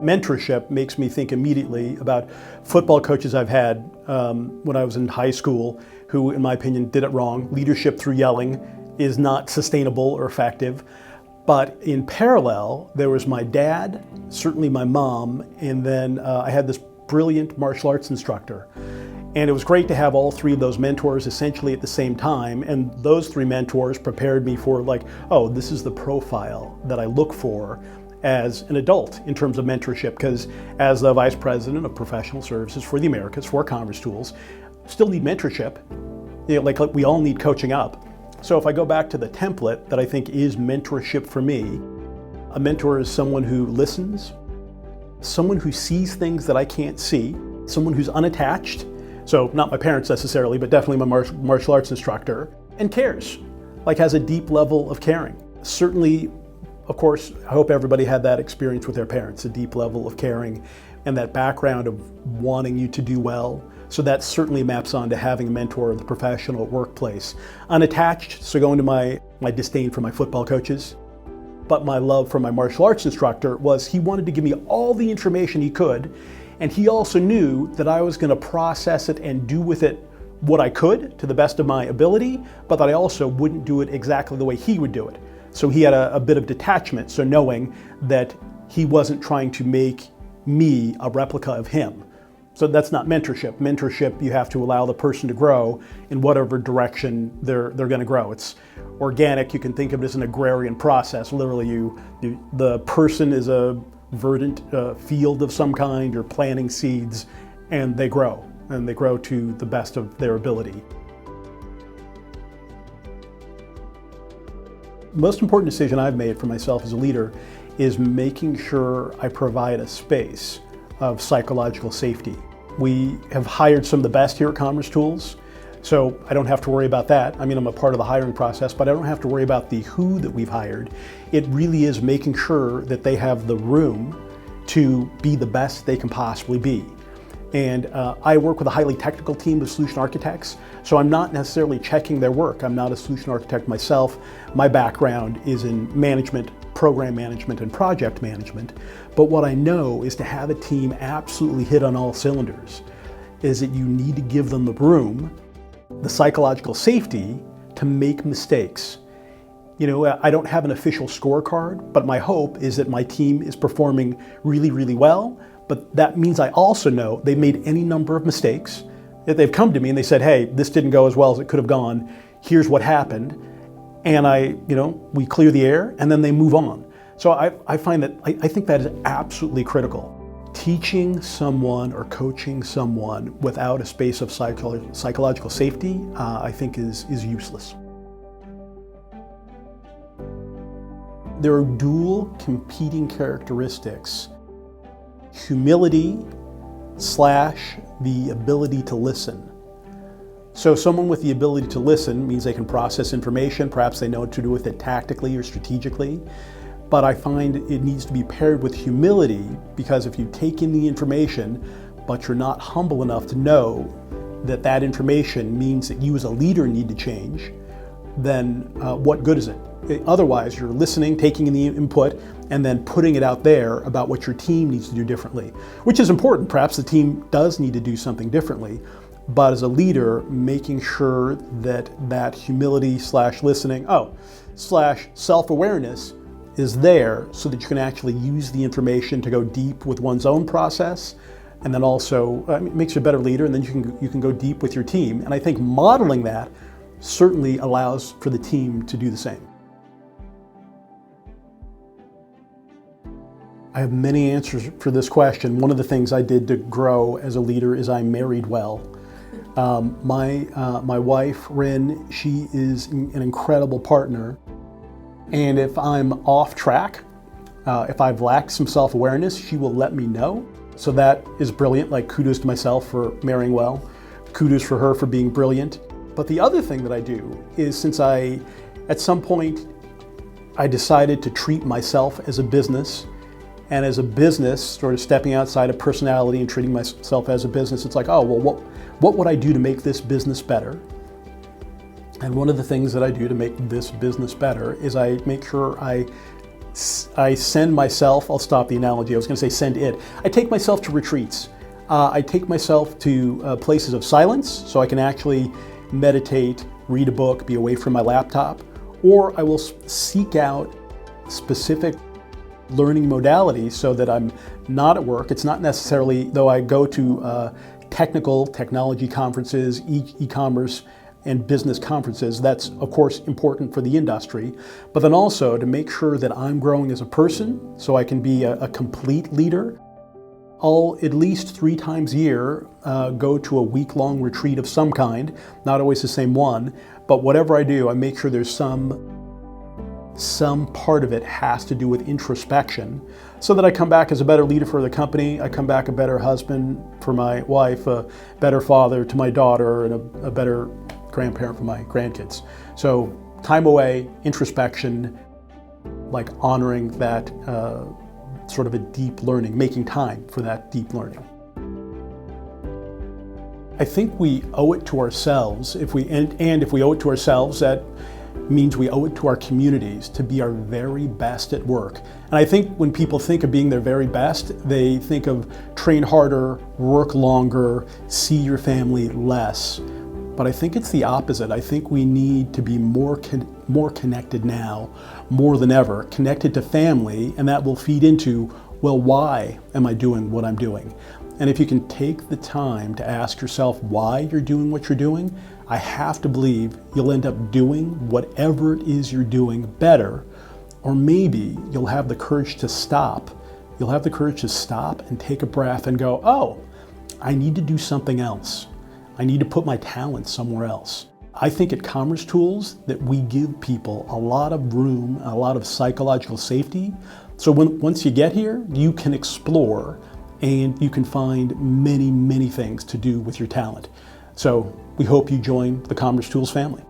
mentorship makes me think immediately about football coaches I've had when I was in high school who, in my opinion, did it wrong. Leadership through yelling is not sustainable or effective. But in parallel, there was my dad, certainly my mom, and then I had this brilliant martial arts instructor. And it was great to have all three of those mentors essentially at the same time. And those three mentors prepared me for like, oh, this is the profile that I look for as an adult in terms of mentorship. Because as the Vice President of Professional Services for the Americas for commercetools, still need mentorship. Like we all need coaching up. So if I go back to the template that I think is mentorship for me, a mentor is someone who listens, someone who sees things that I can't see, someone who's unattached, so not my parents necessarily, but definitely my martial arts instructor, and cares, like has a deep level of caring. Certainly, of course, I hope everybody had that experience with their parents, a deep level of caring and that background of wanting you to do well. So that certainly maps on to having a mentor in the professional workplace. Unattached, so going to my disdain for my football coaches, but my love for my martial arts instructor was he wanted to give me all the information he could, and he also knew that I was going to process it and do with it what I could to the best of my ability, but that I also wouldn't do it exactly the way he would do it. So he had a bit of detachment, so knowing that he wasn't trying to make me a replica of him. So that's not mentorship. Mentorship, you have to allow the person to grow in whatever direction they're going to grow. It's organic. You can think of it as an agrarian process. Literally, the person is a verdant field of some kind. You're planting seeds, and they grow to the best of their ability. Most important decision I've made for myself as a leader is making sure I provide a space of psychological safety. We have hired some of the best here at commercetools, so I don't have to worry about that. I mean, I'm a part of the hiring process, but I don't have to worry about the who that we've hired. It really is making sure that they have the room to be the best they can possibly be. And I work with a highly technical team of solution architects, so I'm not necessarily checking their work. I'm not a solution architect myself. My background is in management, program management, and project management. But what I know is to have a team absolutely hit on all cylinders is that you need to give them the room, the psychological safety to make mistakes. You know, I don't have an official scorecard, but my hope is that my team is performing really, really well. But that means I also know they've made any number of mistakes. That they've come to me and they said, hey, this didn't go as well as it could have gone. Here's what happened. And we clear the air and then they move on. So I find that, I think that is absolutely critical. Teaching someone or coaching someone without a space of psychological safety, I think is useless. There are dual competing characteristics. Humility / the ability to listen. So someone with the ability to listen means they can process information, perhaps they know what to do with it tactically or strategically, but I find it needs to be paired with humility, because if you take in the information, but you're not humble enough to know that that information means that you as a leader need to change, then what good is it? Otherwise, you're listening, taking in the input, and then putting it out there about what your team needs to do differently, which is important. Perhaps the team does need to do something differently, but as a leader, making sure that that humility / listening, / self-awareness is there so that you can actually use the information to go deep with one's own process, and then also it makes you a better leader, and then you can go deep with your team. And I think modeling that certainly allows for the team to do the same. I have many answers for this question. One of the things I did to grow as a leader is I married well. My wife, Rin, she is an incredible partner. And if I'm off track, if I've lacked some self-awareness, she will let me know. So that is brilliant. Like, kudos to myself for marrying well. Kudos for her for being brilliant. But the other thing that I do is, since at some point, I decided to treat myself as a business, and as a business, sort of stepping outside of personality and treating myself as a business, it's like, oh, well, what would I do to make this business better? And one of the things that I do to make this business better is I make sure I I send myself, I'll stop the analogy, I was going to say send it. I take myself to retreats. I take myself to places of silence so I can actually meditate, read a book, be away from my laptop, or I will seek out specific learning modalities so that I'm not at work. It's not necessarily, though I go to technology conferences, e-commerce and business conferences. That's of course important for the industry, but then also to make sure that I'm growing as a person so I can be a complete leader. I'll at least 3 times a year go to a week-long retreat of some kind, not always the same one, but whatever I do, I make sure there's some part of it has to do with introspection so that I come back as a better leader for the company, I come back a better husband for my wife, a better father to my daughter, and a better grandparent for my grandkids. So time away, introspection, like honoring that sort of a deep learning, making time for that deep learning. I think we owe it to ourselves, if we owe it to ourselves, that means we owe it to our communities to be our very best at work. And I think when people think of being their very best, they think of train harder, work longer, see your family less. But I think it's the opposite. I think we need to be more connected now, more than ever, connected to family, and that will feed into, well, why am I doing what I'm doing? And if you can take the time to ask yourself why you're doing what you're doing, I have to believe you'll end up doing whatever it is you're doing better, or maybe you'll have the courage to stop. You'll have the courage to stop and take a breath and go, oh, I need to do something else. I need to put my talent somewhere else. I think at commercetools that we give people a lot of room, a lot of psychological safety. So once you get here, you can explore and you can find many, many things to do with your talent. So we hope you join the commercetools family.